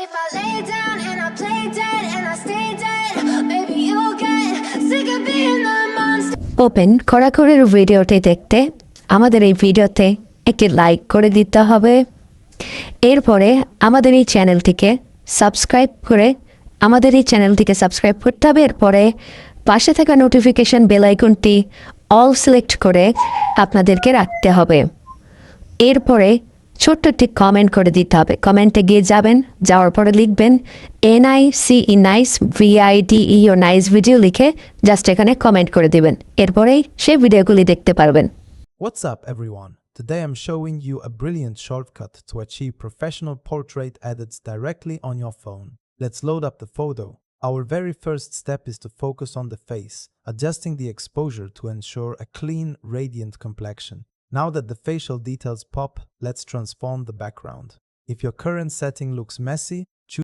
If I lay down and I play dead and I stay dead, maybe you'll get sick of being the monster. Open কড়াকড়ির ভিডিওটি দেখতে আমাদের এই ভিডিওতে একটি লাইক করে দিতে হবে। এরপরে আমাদের এই চ্যানেলটিকে সাবস্ক্রাইব করতে হবে। এরপরে পাশে থাকা নোটিফিকেশন বেল আইকনটি অল সিলেক্ট করে আপনাদেরকে রাখতে হবে। এরপরে ছোট্ট একটি কমেন্ট করে দিতে হবে। কমেন্টে গিয়ে যাওয়ার পরে লিখবেন NICE নাইস VIDE ও নাইস ভিডিও লিখে জাস্ট এখানে কমেন্ট করে দিবেন। এরপরেই সেই ভিডিওগুলি দেখতে পারবেন। What's up everyone? Today I'm showing you a brilliant shortcut to achieve professional portrait edits directly on your phone. Let's load up the photo. Our very first step is to focus on the face, adjusting the exposure to ensure a clean, radiant complexion. Now that the facial details pop, let's transform the background. If your current setting looks messy,